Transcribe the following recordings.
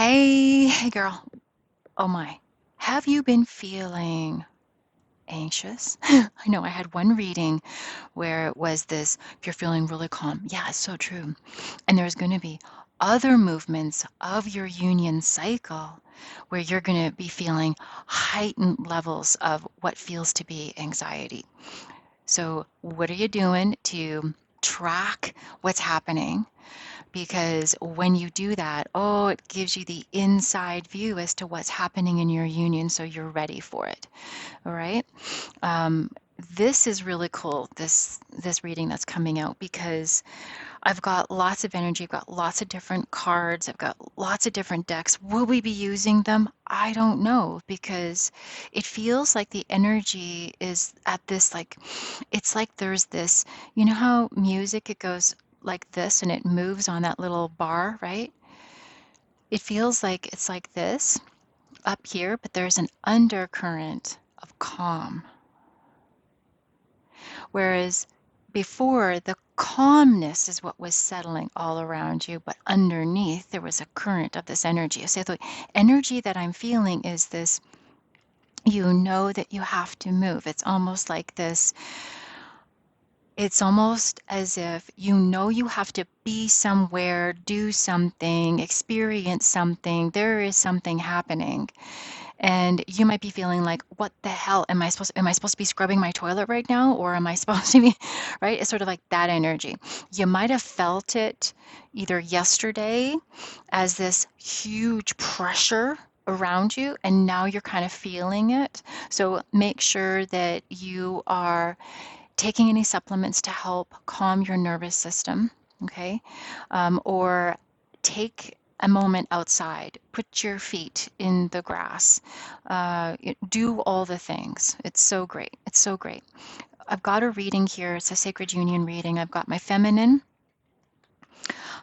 Hey, girl. Oh my. Have you been feeling anxious? I know I had one reading where it was this, if you're feeling really calm. Yeah, it's so true. And there's going to be other movements of your union cycle where you're going to be feeling heightened levels of what feels to be anxiety. So, what are you doing to track what's happening? Because when you do that, oh, it gives you the inside view as to what's happening in your union, so you're ready for it. All right. Um, this is really cool. This reading that's coming out because I've got lots of energy. I've got lots of different cards. I've got lots of different decks. Will we be using them? I don't know because it feels like the energy is at this like it's like there's this, you know how music it goes like this and it moves on that little bar, right? It feels like it's like this up here, but there's an undercurrent of calm. Whereas before, the calmness is what was settling all around you, but underneath there was a current of this energy. So the energy that I'm feeling is this, you know that you have to move. It's almost like this. It's almost as if you know you have to be somewhere, do something, experience something. There is something happening. And you might be feeling like, what the hell am I supposed to be scrubbing my toilet right now? Or am I supposed to be, right? It's sort of like that energy. You might have felt it either yesterday as this huge pressure around you, and now you're kind of feeling it. So make sure that you are taking any supplements to help calm your nervous system, okay? Or take a moment outside, put your feet in the grass, do all the things. It's so great. It's so great. I've got a reading here. It's a sacred union reading. I've got my feminine,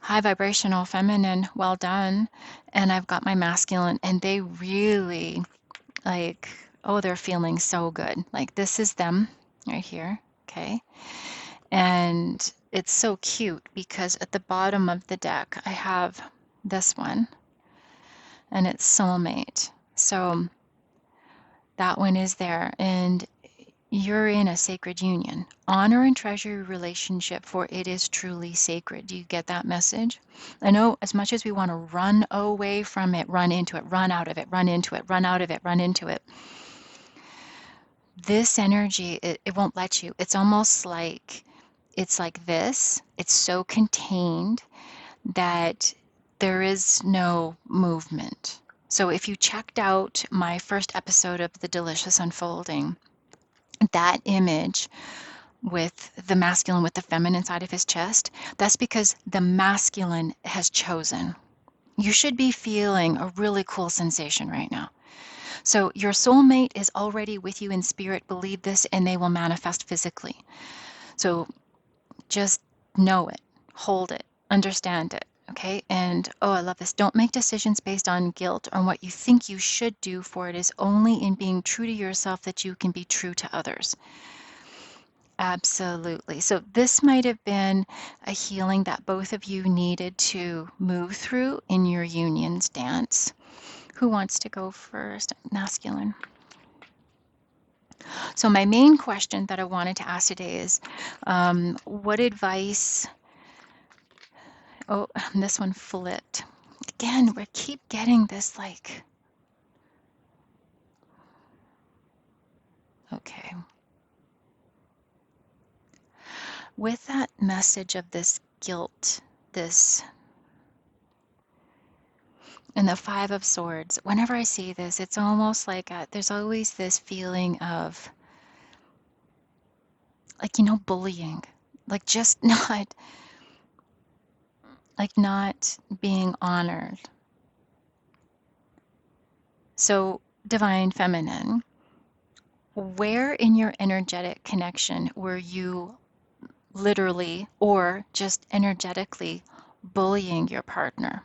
high vibrational feminine, well done. And I've got my masculine, and they really like, oh, they're feeling so good. Like this is them right here. Okay. And it's so cute because at the bottom of the deck, I have this one, and it's soulmate. So that one is there, and you're in a sacred union. Honor and treasure your relationship, for it is truly sacred. Do you get that message? I know as much as we want to run away from it, run into it, run out of it, run into it, run out of it, run into it, this energy, it won't let you. It's almost like it's like this. It's so contained that there is no movement. So if you checked out my first episode of The Delicious Unfolding, that image with the masculine with the feminine side of his chest, that's because the masculine has chosen. You should be feeling a really cool sensation right now. So your soulmate is already with you in spirit, believe this, and they will manifest physically. So just know it, hold it, understand it. Okay. And oh, I love this. Don't make decisions based on guilt on what you think you should do, for it is only in being true to yourself that you can be true to others. Absolutely. So this might have been a healing that both of you needed to move through in your union's dance. Who wants to go first? Masculine. So my main question that I wanted to ask today is, what advice? Oh, this one flipped. Again, we keep getting this like, okay. With that message of this guilt, this, and the Five of Swords, whenever I see this, it's almost like there's always this feeling of, like, bullying, like just not being honored. So, Divine Feminine, where in your energetic connection were you literally or just energetically bullying your partner?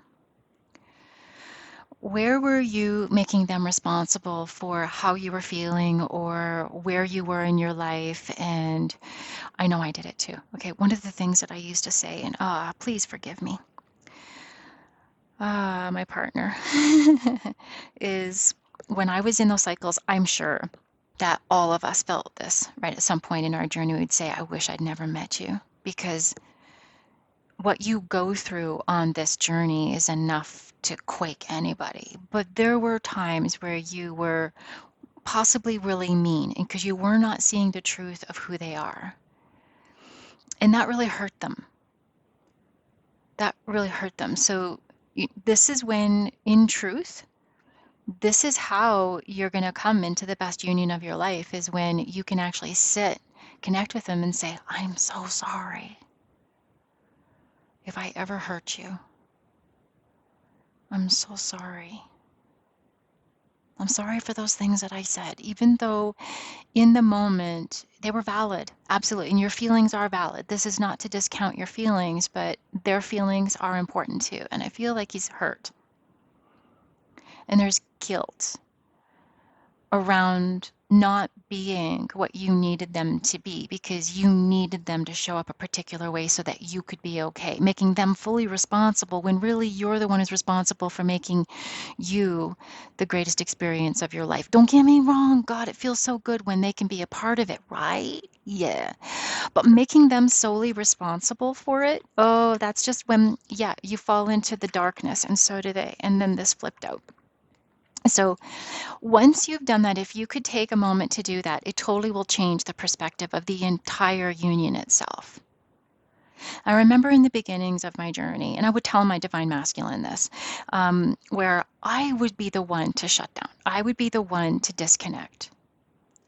Where were you making them responsible for how you were feeling or where you were in your life? And I know I did it too. Okay, one of the things that I used to say, and please forgive me. My partner is when I was in those cycles, I'm sure that all of us felt this, right? At some point in our journey, we'd say, I wish I'd never met you because what you go through on this journey is enough to quake anybody. But there were times where you were possibly really mean and because you were not seeing the truth of who they are. And that really hurt them. That really hurt them. So this is when, in truth, this is how you're going to come into the best union of your life is when you can actually sit, connect with them and say, I'm so sorry if I ever hurt you. I'm so sorry. I'm sorry for those things that I said, even though in the moment they were valid. Absolutely. And your feelings are valid. This is not to discount your feelings, but their feelings are important too. And I feel like he's hurt. And there's guilt around not being what you needed them to be because you needed them to show up a particular way so that you could be okay, making them fully responsible when really you're the one who's responsible for making you the greatest experience of your life. Don't get me wrong, God, it feels so good when they can be a part of it, right? Yeah. But making them solely responsible for it, oh, that's just when, yeah, you fall into the darkness, and so do they. And then this flipped out. So once you've done that, if you could take a moment to do that, it totally will change the perspective of the entire union itself. I remember in the beginnings of my journey, and I would tell my divine masculine this, where I would be the one to shut down. I would be the one to disconnect.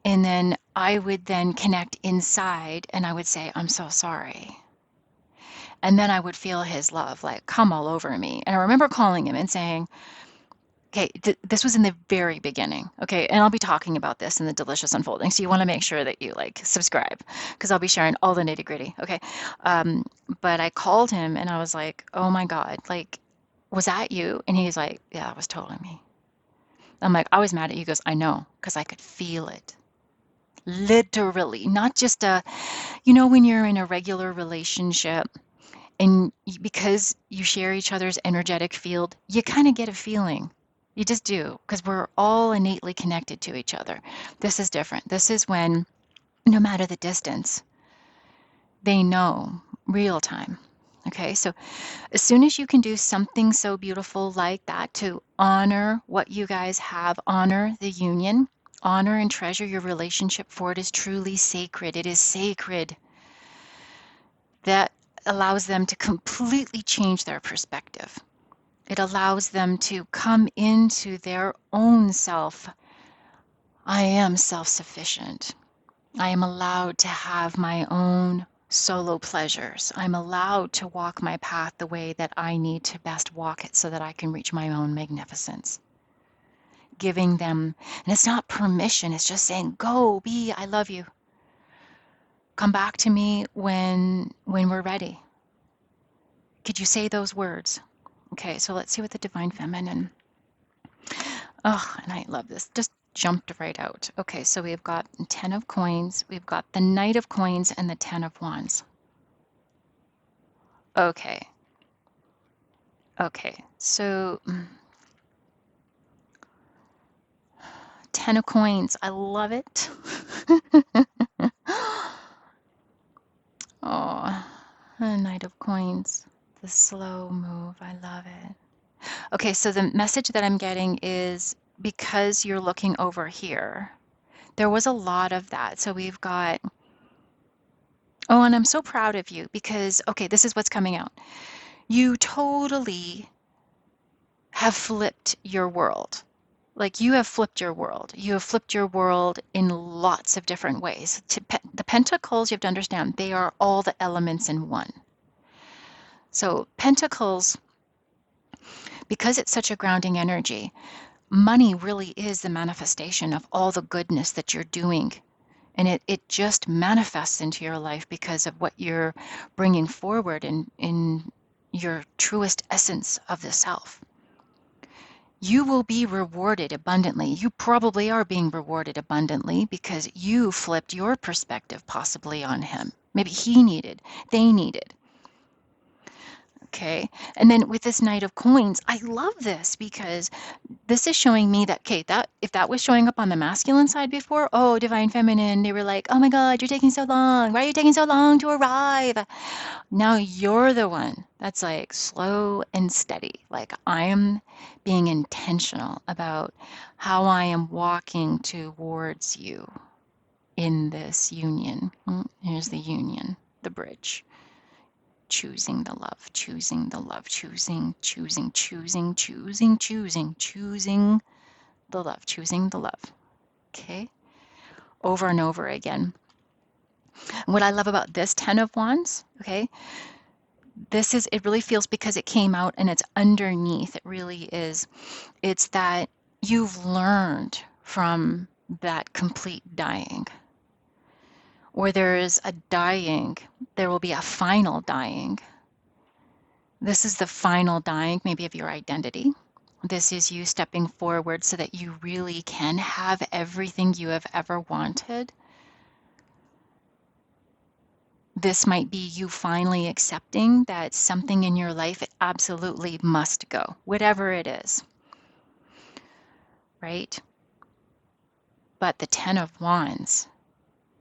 And then I would then connect inside and I would say, I'm so sorry. And then I would feel his love like come all over me. And I remember calling him and saying, okay, this was in the very beginning. Okay. And I'll be talking about this in the delicious unfolding. So you want to make sure that you like subscribe because I'll be sharing all the nitty gritty. Okay. But I called him and I was like, oh my God, like, was that you? And he's like, yeah, that was totally me. I'm like, I was mad at you. He goes, I know, because I could feel it. Literally, not just when you're in a regular relationship and because you share each other's energetic field, you kind of get a feeling. You just do, because we're all innately connected to each other. This is different. This is when, no matter the distance, they know real time. Okay, so as soon as you can do something so beautiful like that to honor what you guys have, honor the union, honor and treasure your relationship, for it is truly sacred. It is sacred. That allows them to completely change their perspective. It allows them to come into their own self. I am self-sufficient. I am allowed to have my own solo pleasures. I'm allowed to walk my path the way that I need to best walk it so that I can reach my own magnificence. Giving them, and it's not permission, it's just saying, go, be, I love you. Come back to me when we're ready. Could you say those words? Okay, so let's see what the Divine Feminine. Oh, and I love this. Just jumped right out. Okay, so we've got 10 of coins, we've got the Knight of coins, and the 10 of wands. Okay. Okay, so 10 of coins. I love it. Oh, a Knight of coins. The slow move. I love it. Okay, so the message that I'm getting is because you're looking over here, there was a lot of that. So we've got, oh, and I'm so proud of you because, okay, this is what's coming out. You totally have flipped your world. Like you have flipped your world. You have flipped your world in lots of different ways. The pentacles, you have to understand, they are all the elements in one. So pentacles, because it's such a grounding energy, money really is the manifestation of all the goodness that you're doing. And it just manifests into your life because of what you're bringing forward in your truest essence of the self. You will be rewarded abundantly. You probably are being rewarded abundantly because you flipped your perspective possibly on him. Maybe he needed, they needed. Okay. And then with this Knight of Coins, I love this because this is showing me that, okay, that if that was showing up on the masculine side before, oh, divine feminine, they were like, oh my God, you're taking so long. Why are you taking so long to arrive? Now you're the one that's like slow and steady. Like I am being intentional about how I am walking towards you in this union. Here's the union, the bridge. Choosing the love, choosing the love, choosing the love, choosing the love. Okay? Over and over again. What I love about this 10 of Wands, okay, it really feels because it came out and it's underneath, it really is. It's that you've learned from that complete dying. Or there is a dying, there will be a final dying. This is the final dying, maybe of your identity. This is you stepping forward so that you really can have everything you have ever wanted. This might be you finally accepting that something in your life absolutely must go, whatever it is, right? But the 10 of Wands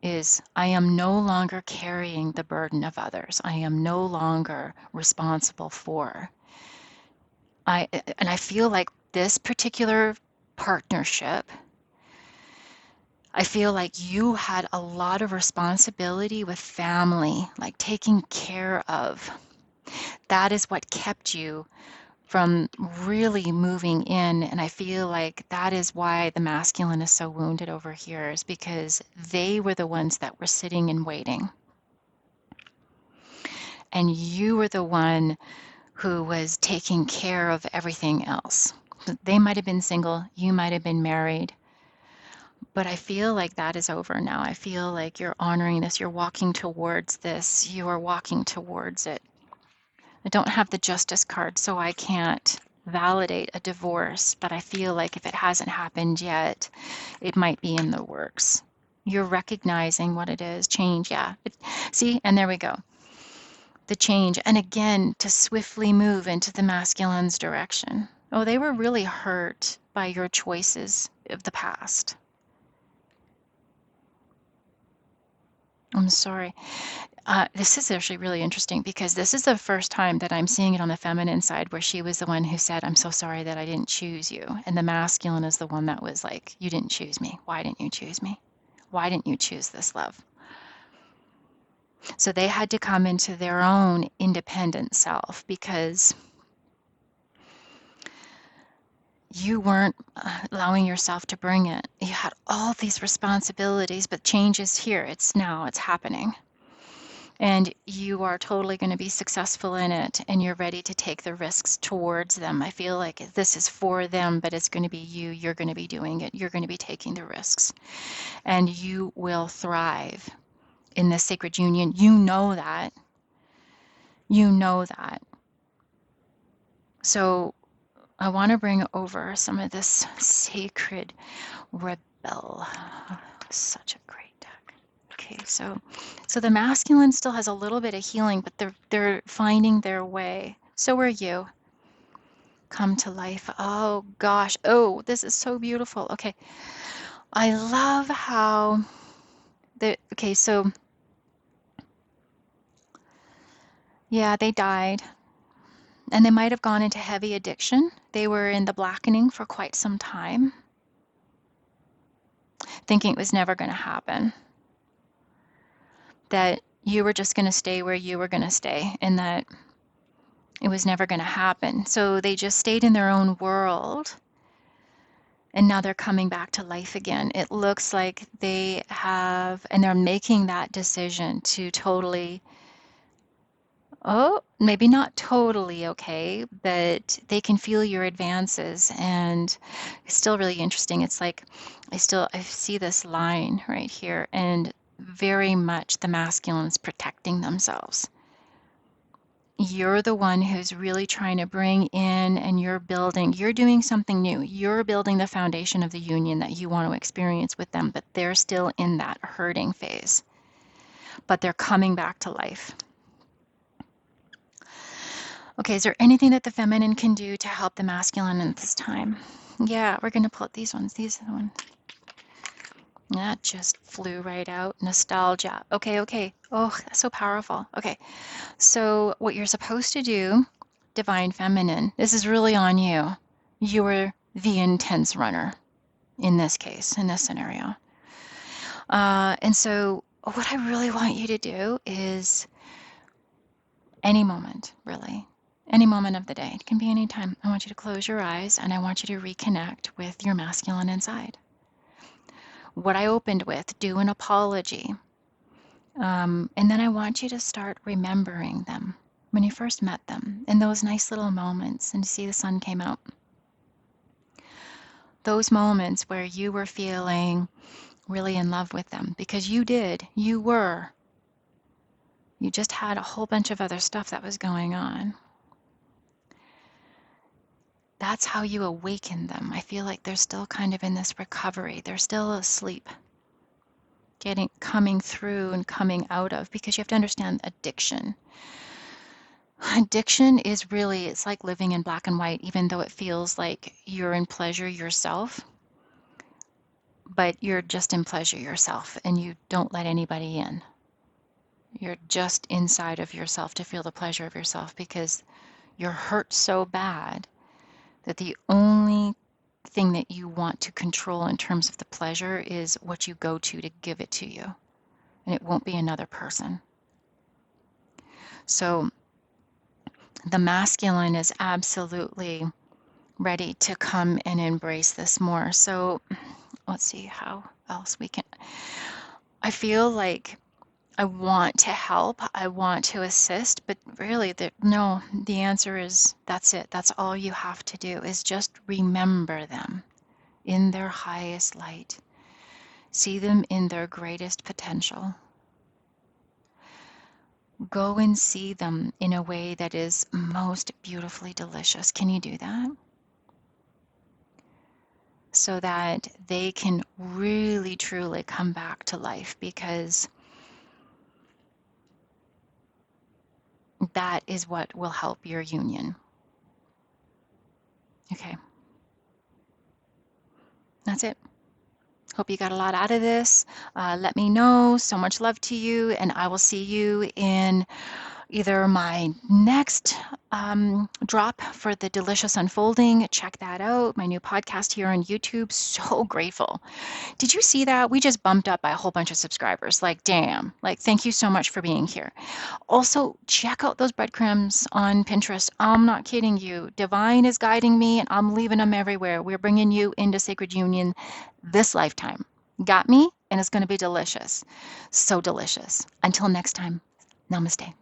is I am no longer carrying the burden of others. I am no longer responsible for. And I feel like this particular partnership, I feel like you had a lot of responsibility with family, like taking care of. That is what kept you from really moving in. And I feel like that is why the masculine is so wounded over here, is because they were the ones that were sitting and waiting. And you were the one who was taking care of everything else. They might have been single, you might have been married, but I feel like that is over now. I feel like you're honoring this, you're walking towards this, you are walking towards it. I don't have the justice card, so I can't validate a divorce, but I feel like if it hasn't happened yet, it might be in the works. You're recognizing what it is, change, yeah. See, and there we go. The change, and again, to swiftly move into the masculine's direction. Oh, they were really hurt by your choices of the past. I'm sorry. This is actually really interesting because this is the first time that I'm seeing it on the feminine side where she was the one who said, I'm so sorry that I didn't choose you. And the masculine is the one that was like, you didn't choose me. Why didn't you choose me? Why didn't you choose this love? So they had to come into their own independent self because you weren't allowing yourself to bring it. You had all these responsibilities, but change is here. It's now, it's happening. And you are totally going to be successful in it and you're ready to take the risks towards them. I feel like this is for them, but it's going to be you. You're going to be doing it. You're going to be taking the risks. And you will thrive in this sacred union. You know that. You know that. So I want to bring over some of this sacred rebel. Such a great deck. Okay, so the masculine still has a little bit of healing, but they're finding their way. So are you. Come to life. Oh gosh. Oh, this is so beautiful. Okay. I love how okay, so yeah, they died. And they might have gone into heavy addiction. They were in the blackening for quite some time, thinking it was never going to happen. That you were just going to stay where you were going to stay and that it was never going to happen. So they just stayed in their own world and now they're coming back to life again. It looks like they have, and they're making that decision to totally, oh, maybe not totally okay, but they can feel your advances. And it's still really interesting. It's like I see this line right here, and very much the masculines protecting themselves. You're the one who's really trying to bring in, and you're doing something new. You're building the foundation of the union that you want to experience with them, but they're still in that hurting phase. But they're coming back to life. Okay, is there anything that the feminine can do to help the masculine at this time? Yeah, we're going to pull out these ones. These are the ones. That just flew right out. Nostalgia. Okay, okay. Oh, that's so powerful. Okay, so what you're supposed to do, divine feminine, this is really on you. You are the intense runner in this case, in this scenario. And so what I really want you to do is any moment, really, any moment of the day. It can be any time. I want you to close your eyes and I want you to reconnect with your masculine inside. What I opened with, do an apology. And then I want you to start remembering them when you first met them in those nice little moments and you see the sun came out. Those moments where you were feeling really in love with them because you did, you were. You just had a whole bunch of other stuff that was going on. That's how you awaken them. I feel like they're still kind of in this recovery. They're still asleep, coming through and coming out of, because you have to understand addiction. Addiction is really, it's like living in black and white, even though it feels like you're in pleasure yourself, but you're just in pleasure yourself and you don't let anybody in. You're just inside of yourself to feel the pleasure of yourself because you're hurt so bad that the only thing that you want to control in terms of the pleasure is what you go to give it to you. And it won't be another person. So the masculine is absolutely ready to come and embrace this more. So let's see how else we can. I feel like I want to help, I want to assist, but really, no, the answer is that's it. That's all you have to do is just remember them in their highest light. See them in their greatest potential. Go and see them in a way that is most beautifully delicious. Can you do that? So that they can really, truly come back to life, because that is what will help your union. Okay. That's it. Hope you got a lot out of this. Let me know. So much love to you, and I will see you in either my next drop for the Delicious Unfolding. Check that out. My new podcast here on YouTube. So grateful. Did you see that? We just bumped up by a whole bunch of subscribers. Like, damn. Like, thank you so much for being here. Also, check out those breadcrumbs on Pinterest. I'm not kidding you. Divine is guiding me, and I'm leaving them everywhere. We're bringing you into sacred union this lifetime. Got me? And it's going to be delicious. So delicious. Until next time, namaste.